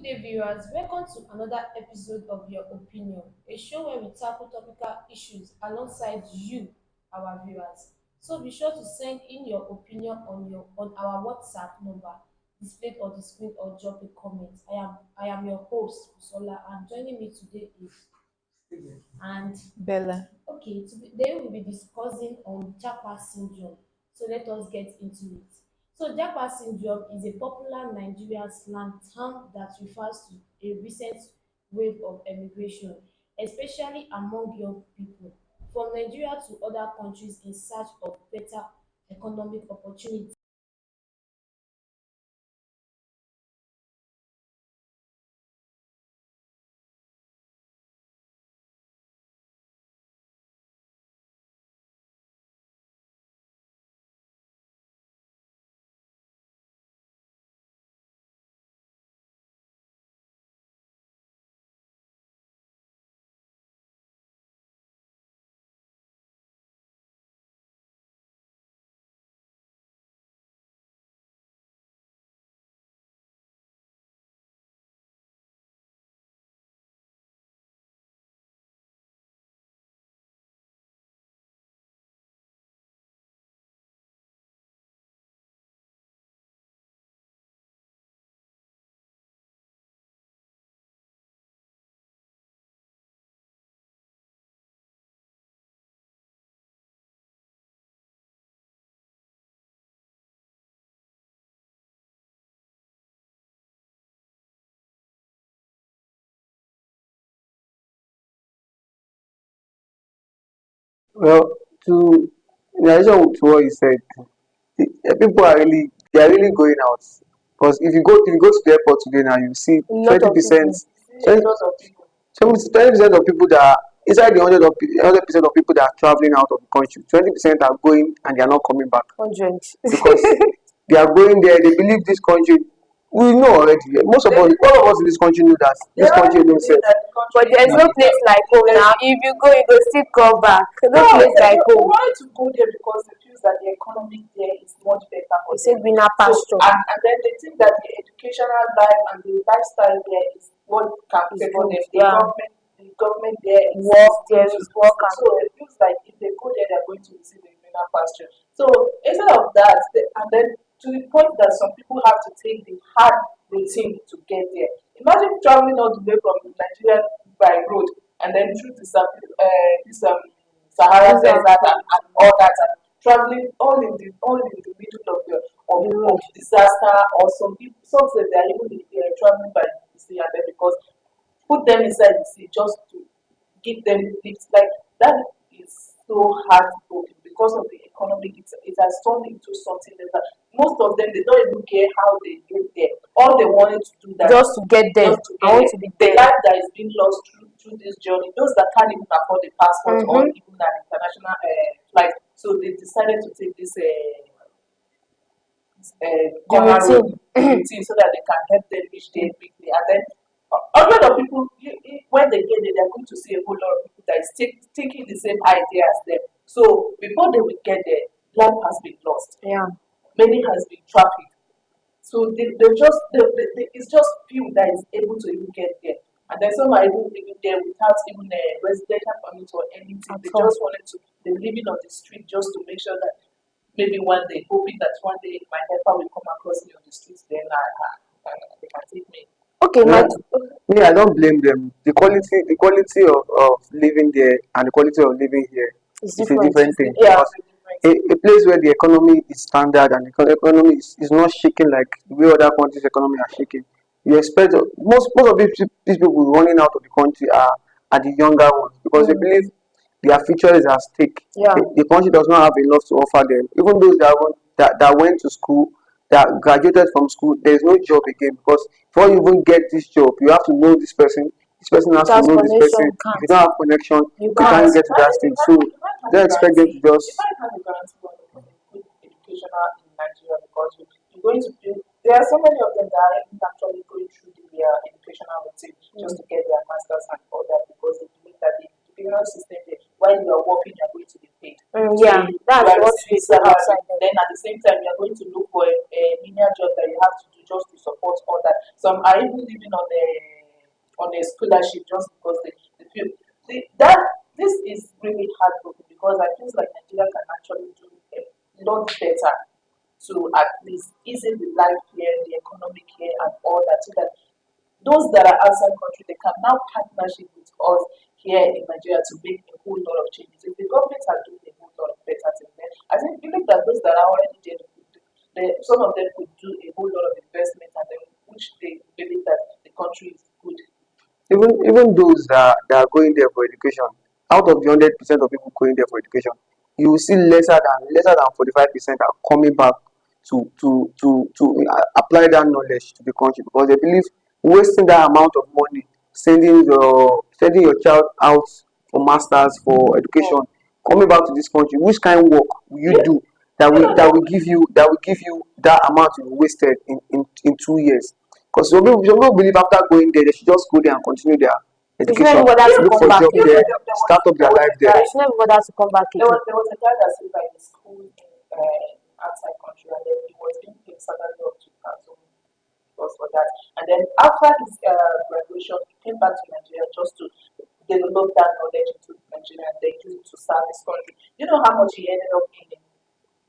day, viewers. Welcome to another episode of Your Opinion, a show where we tackle topical issues alongside you, our viewers. So be sure to send in your opinion on our WhatsApp number displayed on the screen or drop a comment. I am your host, Sola, and joining me today is and Bella. today we'll be discussing on Japa syndrome. So let us get into it. So Japa syndrome is a popular Nigerian slang term that refers to a recent wave of emigration, especially among young people, from Nigeria to other countries in search of better economic opportunities. Well, to in addition to what you said, people they are really going out because if you go to the airport today now, you see A lot twenty of percent, people. 20% of people that are inside the 100% of people that are traveling out of the country, 20% are going and they are not coming back 100. because they are going there. They believe this country. We know already. Most of us, all of us in this country know that this country don't sell. But there's no place like home now. If you go, you go still come back. No place like They home. wanted to go there because they feel that the economy there is much better for You say them. greener So, pasture. and then they think that the educational life and the lifestyle there is what can Is favor good, them. yeah. The government there is Work, there good is to work So it feels like if they go there, they're going to receive a greener pasture. So instead of that, and then to the point that some people have to take the hard routine to get there. Imagine traveling all the way from Nigeria by road and then through this Sahara Desert. Desert and all that, and traveling all in the middle of disaster, or some say they are even traveling by the sea, and then because put them inside the sea just to give them lifts like that is so heartbroken because of the economy. It has turned into something that most of them they don't even care how they get there. All they wanted to do that Just to get there. just to I get want there. to be The there. life that is being lost through this journey, those that can't even afford the passport or Mm-hmm. even an international flight, so they decided to take this The corner road routine. routine so that they can help them reach there quickly. And then hundred of people, when they get there, they're going to see a whole lot of people that is taking the same idea as them. So before they will get there, life has been lost. Yeah. Many has been trafficked. So it's just few that is able to even get there. And then some are even living there without even a residential permit or anything. They At all. just wanted to, they're living on the street just to make sure that maybe one day, hoping that one day my helper will come across me on the streets, then they can take me. Okay, my Well, me, I don't blame them. The quality of living there and the quality of living here it's is a different. different thing. Yeah. Because a place where the economy is standard and the economy is not shaking like the way other countries' economy are shaking, you expect most of these people running out of the country are the younger ones because they believe their future is at stake. Yeah. The country does not have enough to offer them. Even those that went to school, that graduated from school, there is no job again because before you even get this job, you have to know this person. This person has to Without know this person. connection, If you can't. don't have connection, You you can't can't. get to that stage. So don't expect them to If just I have a guarantee of a good educational in Nigeria, because you're going to do, there are so many of them that are even actually going through their educational routine just to get their masters and all that because they believe that the educational system there, while you are working, you are going to be paid. So Yeah. you That's are what we receiving do salary, outside there. then at the same time you are going to look for a menial job that you have to do just to support all that. Some are even living on a scholarship just because they feel that this is really heartbroken because I feel like Nigeria can actually do a lot better to at least ease the life here, the economic here, and all that, so that those that are outside country they can now partnership with us here in Nigeria to make a whole lot of changes. If the government are doing a whole lot of better things, then I think believe that those that are already there, some of them could do a whole lot of investment and then which they believe that the country is good. Even those that are going there for education, out of the 100% of people going there for education, you will see lesser than 45% are coming back to apply that knowledge to the country because they believe wasting that amount of money sending your child out for masters for education, coming back to this country, which kind of work will you do that will give you that amount you wasted in 2 years? Because some people believe after going there, they should just go there and continue their They should not education, even bother to look come for back job again. there, start up their life there. They should not even bother to come back There again. was, there was a guy that said like the school in outside country and then he was being paid salary of 2,000 was for that. And then after his graduation, he came back to Nigeria just to develop that knowledge into Nigeria and then use it to serve his country. You know how much he ended up earning?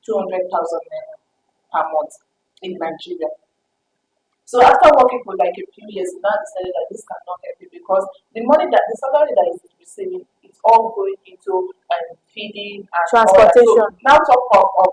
200,000 naira per month in Nigeria. So after working for like a few years, he now decided that this cannot help him because the salary that he's receiving, it's all going into feeding and all that. So Transportation. now talk of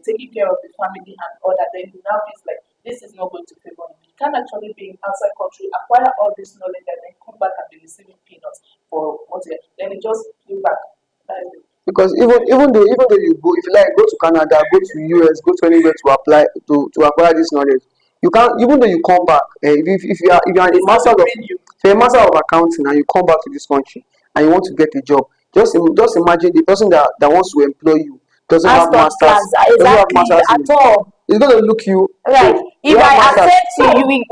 taking care of the family and all that, then he now feels like this is not going to favor him. He can actually be in outside country, acquire all this knowledge, and then come back and be receiving peanuts for what then he just flew back. That is it. Because even though you go, if you like, go to Canada, go to US, go to anywhere to apply to acquire this knowledge, you can't. Even though you come back, if you are a It's not master of within you. if you're a master of accounting and you come back to this country and you want to get a job, just imagine the person that wants to employ you doesn't As have top class, masters, doesn't have exactly masters at in. all. It's gonna look you. Right. So If you have I masters. accept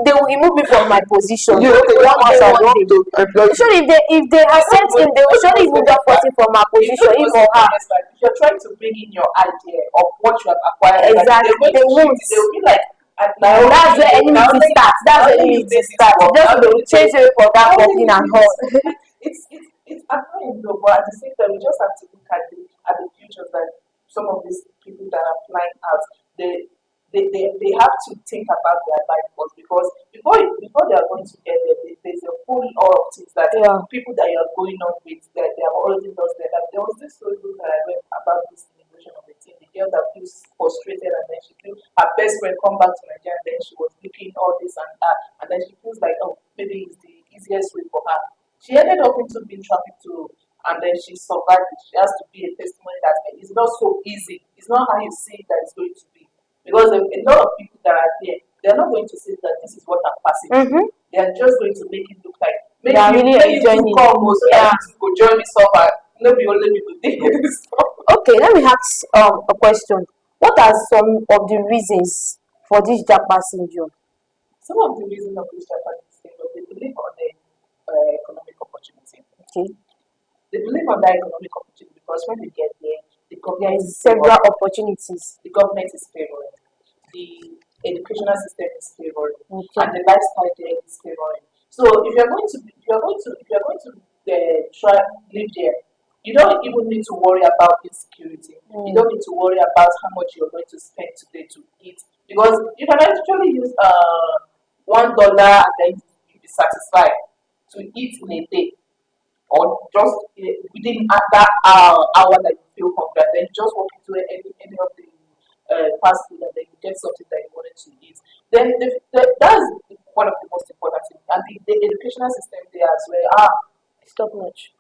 they will remove me from my position. You okay? You have One day, masters. They one want day. to employ you. Surely if they accept him, they will surely remove that person from our It's position, not him just or her. honest, like if you're trying to bring in your idea of what you have acquired, like Exactly. they're going They to shift won't. it, they'll be like, and And that's where now enmity starts. That's where enmity starts. Just they will change away from that company and all. it's annoying though, but at the same time, we just have to look at the future that some of these people that are flying out, they they have to think about their life first because before they are going to get there, there's a whole lot of things that Yeah. people that you are going on with that they have already lost their life. There was this story that I read about this immigration of the team, the girl that feels frustrated and then she feels her best friend come back to Nigeria and then she was looking all this and that and then she feels like oh maybe it's the easiest way for her. She ended up into being trafficked to and then she survived it. She has to be a testimony that it's not so easy. It's not how you see it that it's going to be. Because a lot of people that are there, they're not going to say that this is what I'm passing through. Mm-hmm. They are just going to make it look like They are really maybe you enjoying it. come so Yeah. that you could join me suffer. Maybe only me could take this stuff. Okay, let me ask a question. What are some of the reasons for this Japa syndrome? Some of the reasons of this Japanese thing was they believe on the economic opportunity. Okay. They believe on that economic opportunity because when they get there, the There government is several opportunities. the government is favoring, the educational system is favoring, Okay. and the lifestyle there is favoring. So if you're going to try live there, you don't even need to worry about insecurity. You don't need to worry about how much you're going to spend today to eat because you can actually use $1 and then you'll be satisfied to eat in a day or just within that hour that you feel hungry, and then just walk into any of the fast food and then you get something that you wanted to eat. Then that's one of the most important things. And the educational system there as well. Stop much.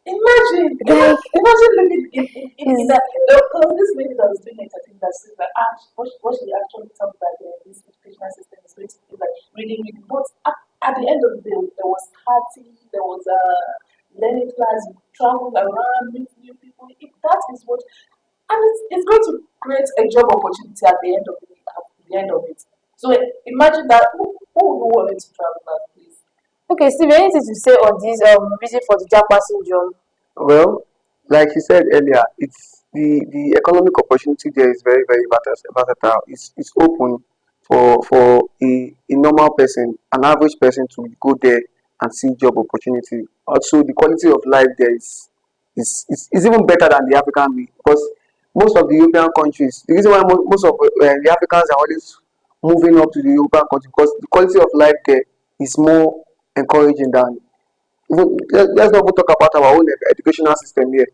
Imagine living in that. There was this lady that was doing entertainment that says that what she actually thought that this educational system is going to be like really, really. But at the end of the day, there was party, there was a learning class, you travel around, meet new people. That is what, and it's going to create a job opportunity at the end of it. So imagine that who would want to travel out, please? Okay, Steve, anything to say on this reason for the Japa syndrome? Well, like you said earlier, it's the economic opportunity there is very, very versatile. It's open for a normal person, an average person to go there and see job opportunity. Also, the quality of life there is even better than the African way, because most of the European countries, the reason why most of the Africans are always moving up to the European country, because the quality of life there is more encouraging than even, let's not even talk about our own educational system here.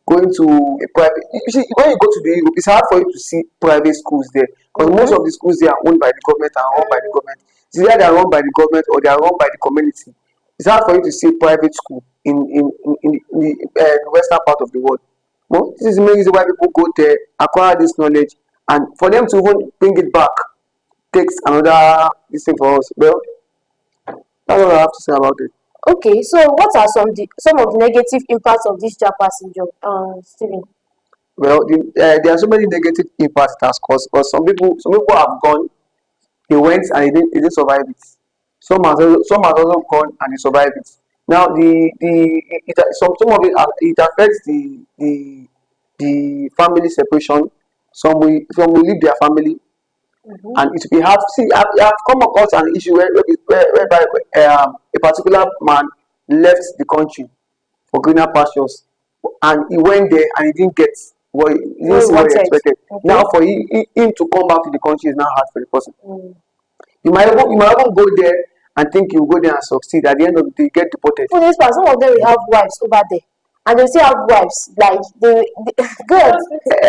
Going to a private, you see, when you go to the Europe, it's hard for you to see private schools there, because most of the schools there are owned by the government and run by the government. It's either they are run by the government or they are run by the community. It's hard for you to see private school in the western part of the world. Well, this is the main reason why people go there, acquire this knowledge, and for them to even bring it back takes another this thing for us. Well, that's all I have to say about it. Okay, so what are some of the negative impacts of this Japa syndrome, Stephen? Well, there are so many negative impacts it has caused. Because some people have gone, they went and they didn't survive it. Some has also gone and they survived it. Now some of it it affects the family separation. Some will leave their family, and it will be hard. See, I've come across an issue whereby a particular man left the country for greener pastures, and he went there and he didn't get what he didn't What you see what he wanted? expected. Okay. Now for him to come back to the country is now hard for the person. Mm. You might even go there and think you go there and succeed. At the end of the day, you get deported. For this part, some of them will have wives over there, and they still have wives. Like they good.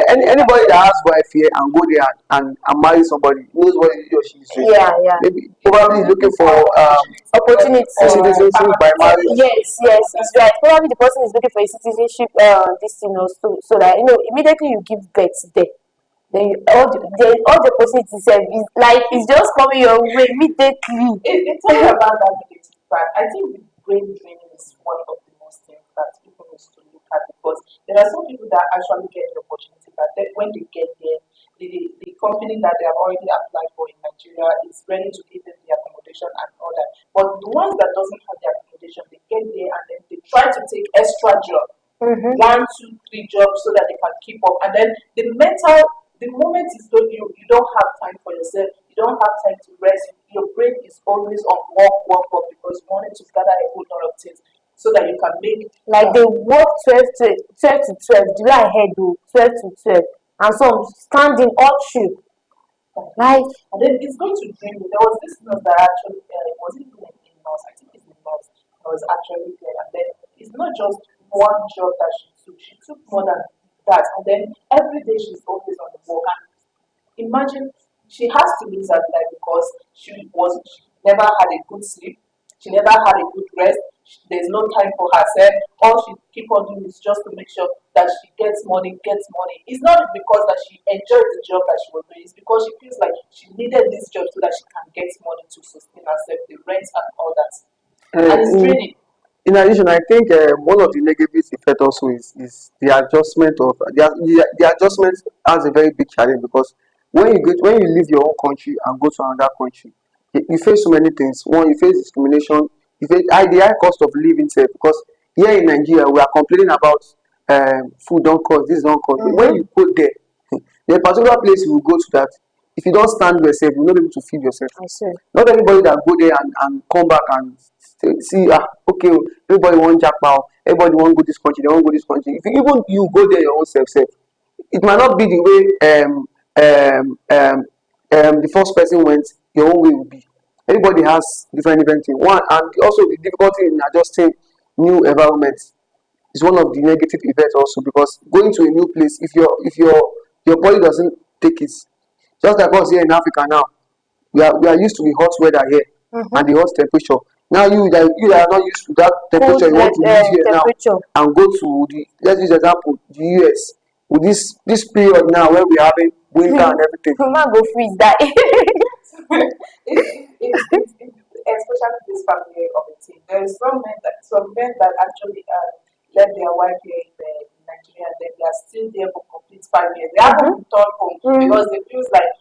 Anybody that has wife here and go there and marry somebody knows what he or she is doing. Yeah, yeah. Maybe probably looking for Opportunity. citizenship by marriage. Yes, yes, it's right. Probably the person is looking for a citizenship, this thing or so that immediately you give birth there. Then all the opportunities is like it's just coming your way immediately. It's all about that negative part. I think the brain training is one of the most things that people need to look at, because there are some people that actually get the opportunity, but then when they get there, the company that they have already applied for in Nigeria is ready to give them the accommodation and all that. But the ones that doesn't have the accommodation, they get there and then they try to take extra job, one, two, three jobs so that they can keep up. And then the moment is going, you don't have time for yourself, you don't have time to rest, your brain is always on work, because you wanted to gather a whole lot of things so that you can make Like they work 12 to 12. Do I head do 12 to 12, and some standing all through. Like and then it's going to drain you. There was this nurse that actually wasn't even in nurse, I think it's the nurse that was actually there. And then it's not just one job that she took more than that. And then every day she's always on the work. And imagine she has to lose her life because she never had a good sleep, she never had a good rest. There's no time for herself. All she keep on doing is just to make sure that she gets money. It's not because that she enjoyed the job that she was doing. It's because she feels like she needed this job so that she can get money to sustain herself, the rent and all that. And it's In, draining. in addition, I think one of the negative effect also is the adjustment of the adjustment has a very big challenge, because when you leave your own country and go to another country, you face so many things. One, you face discrimination, you face the high cost of living itself, because here in Nigeria we are complaining about food don't cost, this don't cost. When you go there, the particular place you will go to, that if you don't stand yourself, you will not be able to feed yourself. I see. Not everybody that go there and come back and see, okay, everybody want japa, everybody want go this country, they want go this country. If even you go there your own self, it might not be the way the first person went, your own way will be. Everybody has different things. One, and also the difficulty in adjusting new environments is one of the negative effects also, because going to a new place, if your body doesn't take it, just like us here in Africa now, we are used to the hot weather here and the hot temperature. Now you that are not used to that temperature, you want to live here now temperature. and go to the, let's use example, the US, with this period now where we're having winter and everything. Man go freeze die. Especially this family of a team. There is some men that actually left their wife here in Nigeria, and then they are still there for complete 5 years. They haven't returned home because they feel like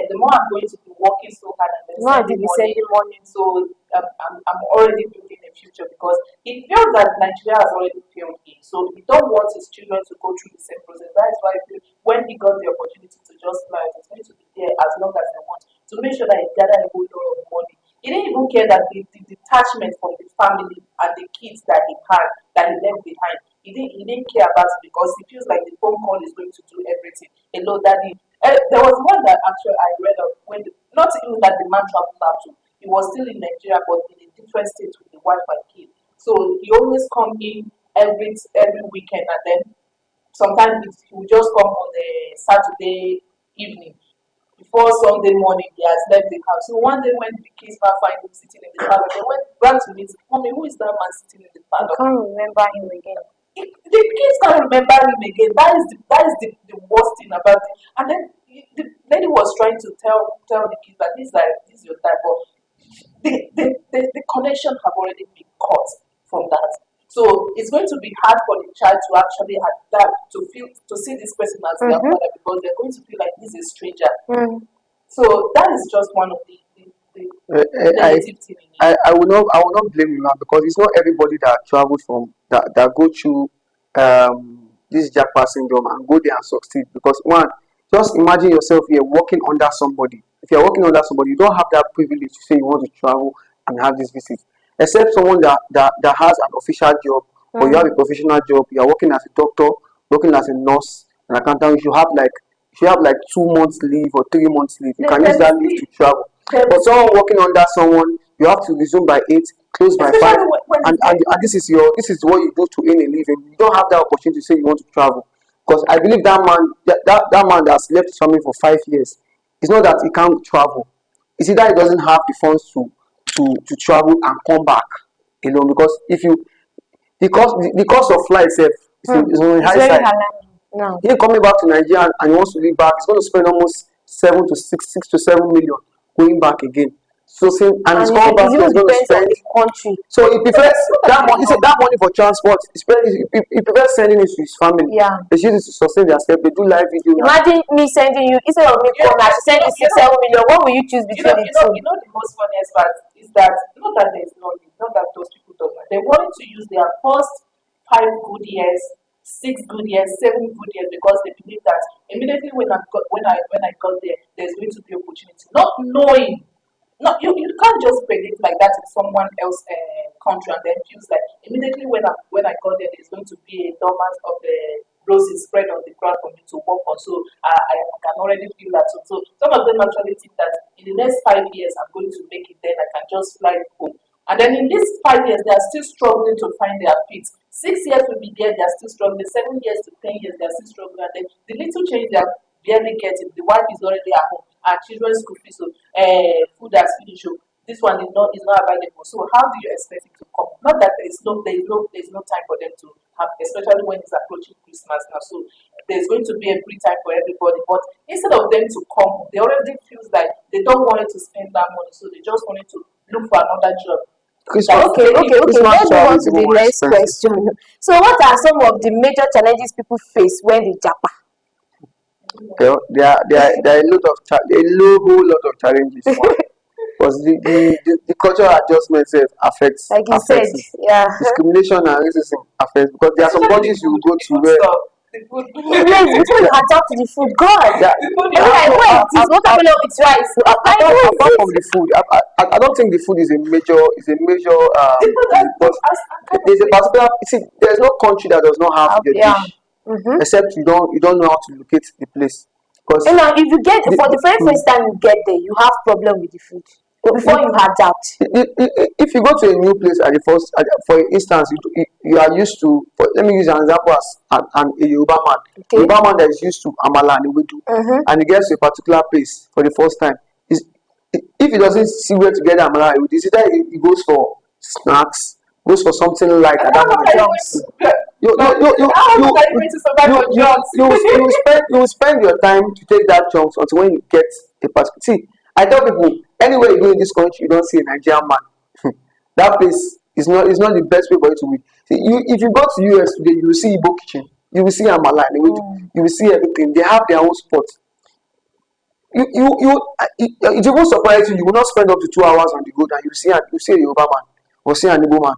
the more I'm going to be working so hard and then No, they sending be money, sending money. so I'm already building a future, because he feels that Nigeria has already failed him. So he don't want his children to go through the same process. That is why I feel when he got the opportunity to just fly, it's going to be there as long as they want. to make sure that he gathered a whole lot of money. He didn't even care that the detachment from the family and the kids that he had, that he left behind. He didn't care about it because he feels like the phone call is going to do everything. Hello, daddy. There was one that actually I read of when not even that the man traveled out to. He was still in Nigeria, but in a different state with the wife and kid. So he always come in every weekend, and then sometimes he will just come on a Saturday evening. Before Sunday morning, he has left the house. So one day when the kids now find him sitting in the parlor, they ran to meet him. Mommy, who is that man sitting in the I parlor? can't remember him again. The kids can't remember him again. That is the worst thing about it. And then the lady was trying to tell the kids that this is your dad, but the connection have already been cut from that. So it's going to be hard for the child to actually adapt to see this person as their father, because they're going to feel like this is a stranger. So that is just one of the negative thing in it. I will not blame you now, because it's not everybody that travels from that go through this Japa syndrome and go there and succeed. Because one, just imagine yourself here working under somebody. If you're working under somebody, you don't have that privilege to say you want to travel and have this visit. Except someone that has an official job, or you have a professional job, you are working as a doctor, working as a nurse, an accountant, you have like 2 months leave or 3 months leave. You can use that leave to travel. But someone working under someone, you have to resume by 8, close by 5, Especially and this is what you do to earn a living. You don't have that opportunity to say you want to travel. Because I believe that man that man that's left his family for 5 years, it's not that he can't travel. It's either he doesn't have the funds to travel and come back alone. Because if you the cost of flight itself is on the It's high very side. alarming. No. Him coming back to Nigeria and he wants to live back, he's going to spend almost 6 to 7 million going back again. So and he's coming back, it he's even going to depends on spend. the country. So he prefers that money. He said that money for transport. He prefers sending it to his family. Yeah. They use it to sustain themselves. They do live video. Imagine me sending you, instead of me coming, I should send you 6-7 million. What will you choose between the two? The most funniest part is that not that there's no need, not that those people don't know. They wanted to use their first 5 good years, 6 good years, 7 good years, because they believe that immediately when I got there, there's going to be opportunity. Not knowing, not you can't just predict like that in someone else country and then feels like immediately when I got there, there's going to be a dormant of the roses spread on the ground for me to walk on. So I can already feel that. So some of them actually think that in the next 5 years I'm going to make it, then I can just fly home. And then in these 5 years, they are still struggling to find their feet. 6 years will be there, they are still struggling. 7 years to 10 years, they are still struggling. And then the little change they are barely getting, the wife is already at home. Our children's school fees, so food has finished. So this one is not available. So how do you expect it to come? Not that there is no time for them to have, especially when it's approaching Christmas now. So there's going to be a free time for everybody. But instead of them to come, they already feels like they don't want to spend that money, so they just wanted to look for another job. Christmas. Okay. Let's move on to the next expensive. question. So, what are some of the major challenges people face when they japa? There are a lot of whole lot of challenges. Because the cultural adjustment affects Like you said, it. yeah. Discrimination and racism affects, because there are some countries you go to where Yes, before you adapt to the food, God. Yeah. Wait, what happened with rice? Apart from the food, I don't think the food is a major because there's a particular, there's no country that does not have your dish, except you don't know how to locate the place. Because And now, if you get for the very first time you get there, you have problem with the food before you adapt. if you go to a new place at the first, for instance, you are used to. Let me use an example as a Yoruba man. Okay. Yoruba man that is used to amala and ewedu, and he gets to a particular place for the first time. If he doesn't see where to get amala and ewedu, it's either he goes for snacks, goes for something light at that moment. You will spend your time to take that jump until when you get a particular. See, I tell people, anywhere you go in this country, you don't see a Nigerian man. That place is not the best way for you to be. See, if you go to US today, you will see Igbo kitchen, you will see Amala, you will see everything. They have their own spot. It will surprise you. You will not spend up to 2 hours on the road, and you see a Yoruba man or see an Igbo man.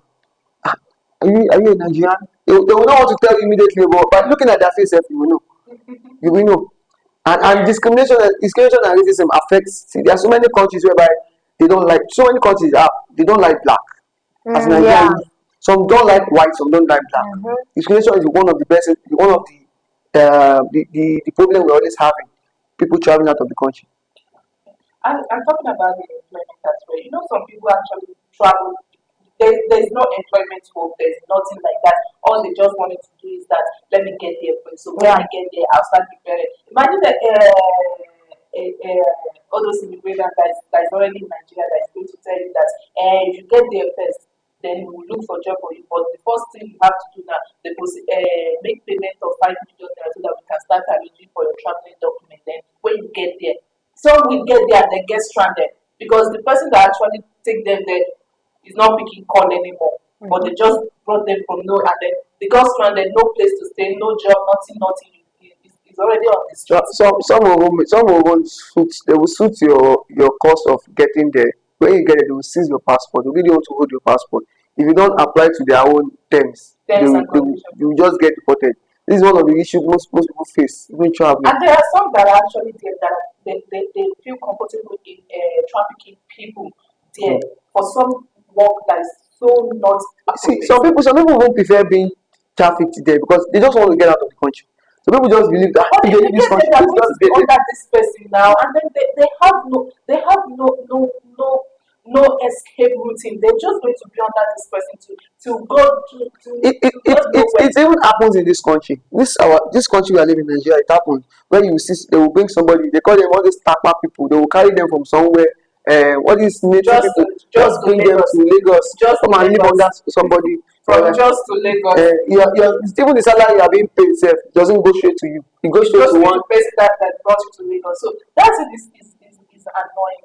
Are you a Nigerian? They will not want to tell you immediately, but by looking at their face, you will know. You will know. And discrimination and racism affects. See, there are so many countries whereby they don't like. So many countries are they don't like black. As Yeah. Nigeria, some don't like white, some don't like black. Discrimination is one of the best, one of the problem we're always having. People traveling out of the country. And talking about the employment as well, you know, some people actually travel. There's no employment hope. There's nothing like that. All they just wanted to do is that let me get there first. So when Yeah. I get there, I'll start preparing. Imagine that all those immigrants that is already in Nigeria that is going to tell you that if you get there first, then we will look for job for you. But the first thing you have to do now, they will make payment of 5 million so that we can start arranging for your traveling document. Then when you get there, some will get there and then get stranded because the person that actually take them there is not picking call anymore. But they just brought them from no and then they got stranded, no place to stay, no job, nothing. It's already on the So, street. some will suit. They will suit your cost of getting there. When you get it, they will seize your passport. They really want to hold your passport. If you don't apply to their own terms, Terms and conditions. you will just get deported. This is one of the issues most people face when traveling. And there are some that are actually there that they feel comfortable in trafficking people there for some work that is so not See, appropriate. some people won't prefer being trafficked there because they just want to get out of the country. Some people just believe that But if if they you leave this get there, country, they are let's going to just be get there. under this person now, and then they have no escape routine. They're just going to be under this person to go to God know It when. even happens in this country. This country we are living in Nigeria, it happens when you see they will bring somebody, they call them all these tapa people, they will carry them from somewhere, all these native just to people just just to bring them Lagos, to Lagos, just to come and live Lagos, under somebody. from just to Lagos. Even the salary you are being paid itself doesn't go straight to you. It goes It straight goes to to one. the person that brought you to Lagos. So that's it is annoying.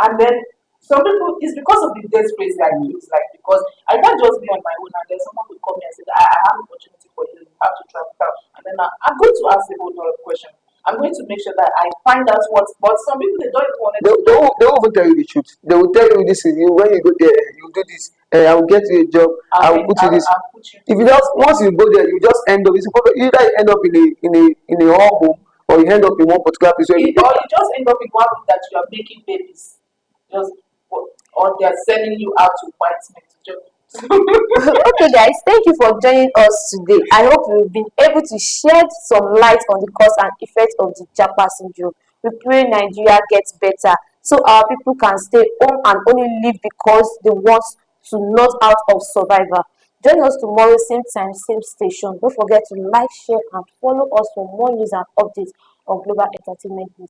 And then some people it's because of the death race I use, like because I can't just be on my own and then someone will come here and say that I have an opportunity for you, you have to travel out. And then I'm going to ask a whole lot of questions. I'm going to make sure that I find out what but some people they don't even want They, to they, know. won't, they won't even tell you the truth. They will tell you this is you when you go there, you do this. I will get you a job. I will put you this. I'll put you If you through just this. once you go there, you just end up. It's either you end up in a home or you end up in one particular place where Or you just end up in one room that you are making babies. Just or they're sending you out to white men to just Okay, guys, thank you for joining us today. I hope we've been able to shed some light on the cause and effects of the Japa syndrome. We pray Nigeria gets better so our people can stay home and only live because they want to not out of survival. Join us tomorrow, same time, same station. Don't forget to like, share, and follow us for more news and updates on global entertainment news.